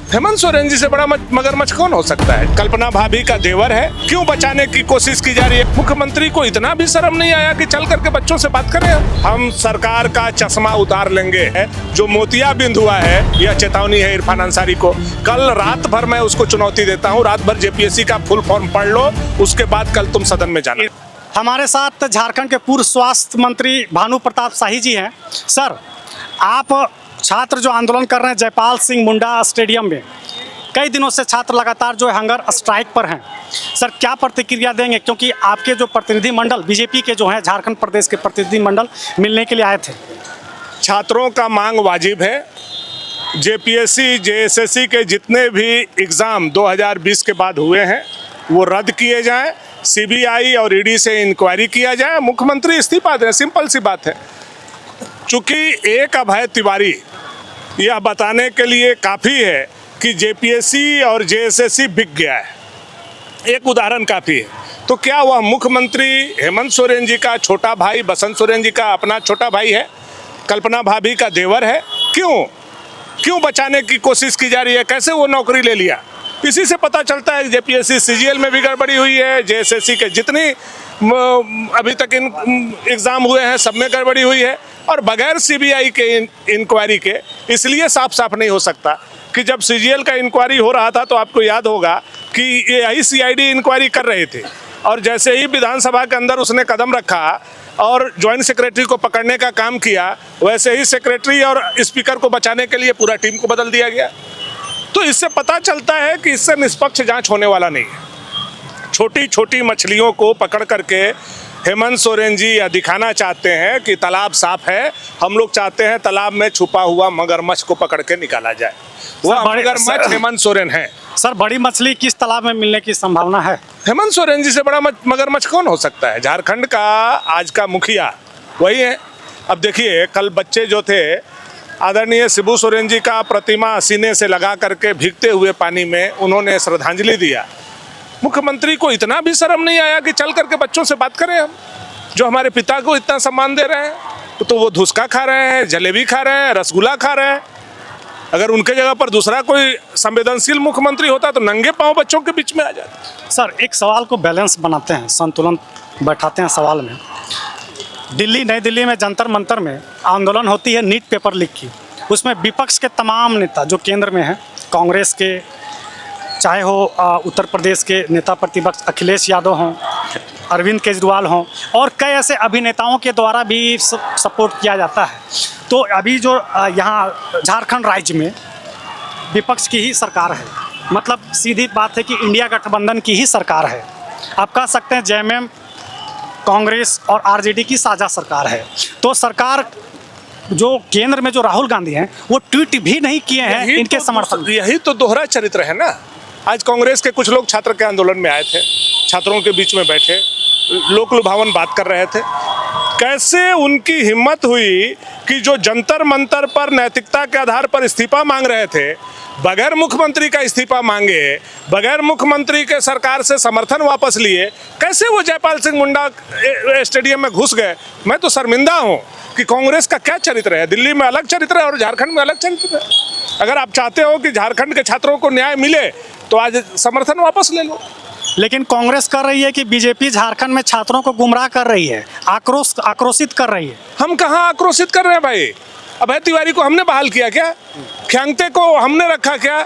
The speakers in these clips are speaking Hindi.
हेमंत सोरेन जी से बड़ा मगरमच्छ कौन हो सकता है? कल्पना भाभी का देवर है, क्यों बचाने की कोशिश की जा रही है? मुख्यमंत्री को इतना भी शर्म नहीं आया कि चल करके बच्चों से बात करें? हम सरकार का चश्मा उतार लेंगे। जो मोतियाबिंद हुआ है, यह चेतावनी है इरफान अंसारी को। कल रात भर मैं उसको चुनौती देता हूँ, रात भर जेपीएससी का फुल फॉर्म पढ़ लो, उसके बाद कल तुम सदन में जाना। हमारे साथ झारखंड के पूर्व स्वास्थ्य मंत्री भानु प्रताप शाही जी हैं। सर, आप छात्र जो आंदोलन कर रहे हैं जयपाल सिंह मुंडा स्टेडियम में, कई दिनों से छात्र लगातार जो है हंगर स्ट्राइक पर हैं। सर, क्या प्रतिक्रिया देंगे, क्योंकि आपके जो प्रतिनिधि मंडल बीजेपी के जो हैं झारखंड प्रदेश के प्रतिनिधि मंडल मिलने के लिए आए थे? छात्रों का मांग वाजिब है। जेपीएससी जेएसएससी के जितने भी एग्ज़ाम 2020 के बाद हुए हैं वो रद्द किए जाएं, सीबीआई और ईडी से इंक्वायरी किया जाए, मुख्यमंत्री इस्तीफा दें। सिंपल सी बात है। चूँकि एक अभय तिवारी यह बताने के लिए काफ़ी है कि जेपीएससी और जेएसएससी बिक गया है, एक उदाहरण काफ़ी है। तो क्या वह मुख्यमंत्री हेमंत सोरेन जी का छोटा भाई, बसंत सोरेन जी का अपना छोटा भाई है, कल्पना भाभी का देवर है? क्यों बचाने की कोशिश की जा रही है? कैसे वो नौकरी ले लिया? इसी से पता चलता है कि जेपीएससी सीजीएल में भी गड़बड़ी हुई है, जेएसएससी के जितनी अभी तक एग्ज़ाम हुए हैं सब में गड़बड़ी हुई है, और बगैर सीबीआई के इंक्वायरी के। इसलिए साफ नहीं हो सकता कि जब सीजीएल का इंक्वायरी हो रहा था तो आपको याद होगा कि यही सीआईडी इंक्वायरी कर रहे थे, और जैसे ही विधानसभा के अंदर उसने कदम रखा और ज्वाइंट सेक्रेटरी को पकड़ने का काम किया, वैसे ही सेक्रेटरी और स्पीकर को बचाने के लिए पूरा टीम को बदल दिया गया। तो इससे पता चलता है कि इससे निष्पक्ष जांच होने वाला नहीं है। छोटी छोटी मछलियों को पकड़ करके हेमंत सोरेन जी यह दिखाना चाहते हैं कि तालाब साफ है। हम लोग चाहते हैं तालाब में छुपा हुआ मगरमच्छ को पकड़ के निकाला जाए। वह मगरमच्छ हेमंत सोरेन है। सर, बड़ी मछली किस तालाब में मिलने की संभावना है? हेमंत सोरेन जी से बड़ा मगरमच्छ कौन हो सकता है? झारखंड का आज का मुखिया वही है। अब देखिए, कल बच्चे जो थे, आदरणीय शिबू सोरेन जी का प्रतिमा सीने से लगा करके भीगते हुए पानी में उन्होंने श्रद्धांजलि दिया। मुख्यमंत्री को इतना भी शर्म नहीं आया कि चल करके बच्चों से बात करें? हम जो हमारे पिता को इतना सम्मान दे रहे हैं, तो वो धुसका खा रहे हैं, जलेबी खा रहे हैं, रसगुल्ला खा रहे हैं। अगर उनके जगह पर दूसरा कोई संवेदनशील मुख्यमंत्री होता तो नंगे पांव बच्चों के बीच में आ जाता। सर, एक सवाल को बैलेंस बनाते हैं, संतुलन बैठाते हैं सवाल में। नई दिल्ली में जंतर मंतर में आंदोलन होती है नीट पेपर लीक की। उसमें विपक्ष के तमाम नेता जो केंद्र में हैं, कांग्रेस के, चाहे हो उत्तर प्रदेश के नेता प्रतिपक्ष अखिलेश यादव हों, अरविंद केजरीवाल हों, और कई ऐसे अभिनेताओं के द्वारा भी सपोर्ट किया जाता है। तो अभी जो यहाँ झारखंड राज्य में विपक्ष की ही सरकार है, मतलब सीधी बात है कि इंडिया गठबंधन की ही सरकार है। आप कह सकते हैं जेएमएम, कांग्रेस और आरजेडी की साझा सरकार है। तो सरकार जो केंद्र में जो राहुल गांधी हैं, वो ट्वीट भी नहीं किए हैं इनके समर्थन। यही तो दोहरा चरित्र है ना। आज कांग्रेस के कुछ लोग छात्र के आंदोलन में आए थे, छात्रों के बीच में बैठे, लोक लुभावन बात कर रहे थे। कैसे उनकी हिम्मत हुई कि जो जंतर मंतर पर नैतिकता के आधार पर इस्तीफा मांग रहे थे, बगैर मुख्यमंत्री का इस्तीफा मांगे, बगैर मुख्यमंत्री के सरकार से समर्थन वापस लिए, कैसे वो जयपाल सिंह मुंडा स्टेडियम में घुस गए? मैं तो शर्मिंदा हूँ कि कांग्रेस का क्या चरित्र है। दिल्ली में अलग चरित्र है और झारखंड में अलग चरित्र है। अगर आप चाहते हो कि झारखंड के छात्रों को न्याय मिले तो आज समर्थन वापस ले लो। लेकिन कांग्रेस कर रही है कि बीजेपी झारखंड में छात्रों को गुमराह कर रही है, आक्रोशित कर रही है। हम कहाँ आक्रोशित कर रहे हैं भाई? अभय तिवारी को हमने बहाल किया क्या? ख्यांगते को हमने रखा क्या?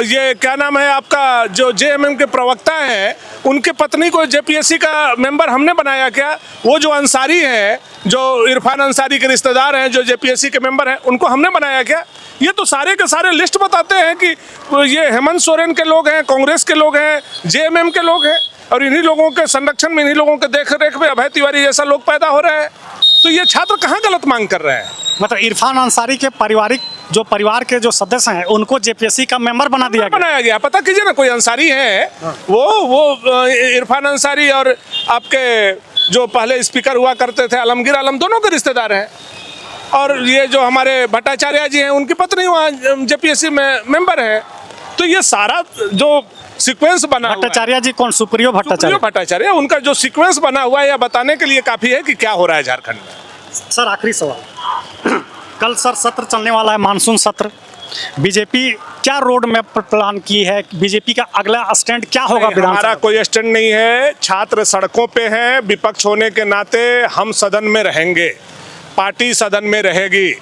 ये क्या नाम है आपका, जो जेएमएम के प्रवक्ता हैं, उनके पत्नी को जेपीएससी का मेंबर हमने बनाया क्या? वो जो अंसारी हैं, जो इरफान अंसारी के रिश्तेदार हैं, जो जेपीएससी के मेंबर हैं, उनको हमने बनाया क्या? ये तो सारे के सारे लिस्ट बताते हैं कि ये हेमंत सोरेन के लोग हैं, कांग्रेस के लोग हैं, जेएमएम के लोग हैं, और इन्हीं लोगों के संरक्षण में, इन्हीं लोगों के देख रेख में अभय तिवारी जैसा लोग पैदा हो रहे हैं। तो ये छात्र कहाँ गलत मांग कर रहे हैं? मतलब इरफान अंसारी के परिवार के जो सदस्य हैं उनको जेपीएससी का मेंबर बनाया गया। पता कीजिए ना, कोई अंसारी है, वो इरफान अंसारी और आपके जो पहले स्पीकर हुआ करते थे आलमगीर आलम, दोनों के रिश्तेदार हैं। और ये जो हमारे भट्टाचार्य जी हैं, उनकी पत्नी वहाँ जेपीएससी में मेंबर है। तो ये सारा जो सीक्वेंस बना हुआ है, भट्टाचार्य जी कौन? सुप्रियो भट्टाचार्य, उनका जो सीक्वेंस बना हुआ है, यह बताने के लिए काफी है कि क्या हो रहा है झारखंड में। सर, आखिरी सवाल। कल सर सत्र चलने वाला है, मानसून सत्र। बीजेपी क्या रोड मैप प्लान की है, बीजेपी का अगला स्टैंड क्या होगा हमारा विधानसभा? कोई स्टैंड नहीं है। छात्र सड़कों पे हैं, विपक्ष होने के नाते हम सदन में रहेंगे, पार्टी सदन में रहेगी,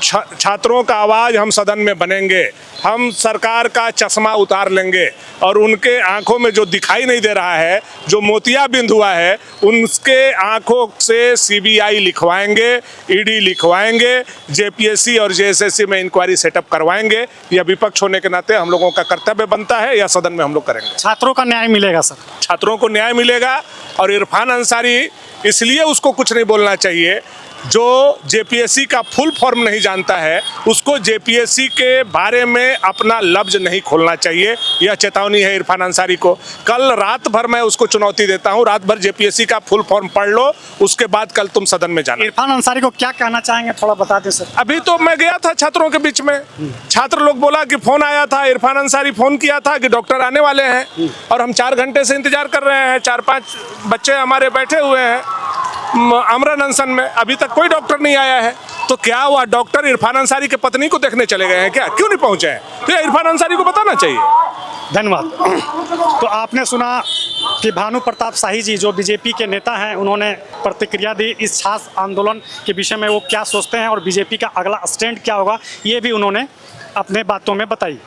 छात्रों का आवाज हम सदन में बनेंगे, हम सरकार का चश्मा उतार लेंगे और उनके आंखों में जो दिखाई नहीं दे रहा है, जो मोतियाबिंद हुआ है, उनके आंखों से सीबीआई लिखवाएंगे, ईडी लिखवाएंगे, जेपीएससी और जेएसएससी में इंक्वायरी सेटअप करवाएंगे। यह विपक्ष होने के नाते हम लोगों का कर्तव्य बनता है, यह सदन में हम लोग करेंगे। छात्रों का न्याय मिलेगा सर? छात्रों को न्याय मिलेगा और इरफान अंसारी, इसलिए उसको कुछ नहीं बोलना चाहिए, जो जेपीएससी का फुल फॉर्म नहीं जानता है, उसको जेपीएससी के बारे में अपना लफ्ज नहीं खोलना चाहिए। यह चेतावनी है इरफान अंसारी को। कल रात भर मैं उसको चुनौती देता हूं, रात भर जेपीएससी का फुल फॉर्म पढ़ लो, उसके बाद कल तुम सदन में जाना। इरफान अंसारी को क्या कहना चाहेंगे, थोड़ा बता दें सर। अभी तो मैं गया था छात्रों के बीच में, छात्र लोग बोला कि फोन आया था, इरफान अंसारी फोन किया था कि डॉक्टर आने वाले हैं और हम 4 घंटे से इंतजार कर रहे हैं। 4-5 बच्चे हमारे बैठे हुए हैं अमरन अनशन में, अभी तक कोई डॉक्टर नहीं आया है। तो क्या हुआ, डॉक्टर इरफान अंसारी की पत्नी को देखने चले गए हैं क्या? क्यों नहीं पहुंचे हैं? तो ये इरफान अंसारी को बताना चाहिए। धन्यवाद। तो आपने सुना कि भानु प्रताप शाही जी जो बीजेपी के नेता हैं, उन्होंने प्रतिक्रिया दी इस छात्र आंदोलन के विषय में, वो क्या सोचते हैं और बीजेपी का अगला स्टैंड क्या होगा, ये भी उन्होंने अपने बातों में बताई।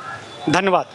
धन्यवाद।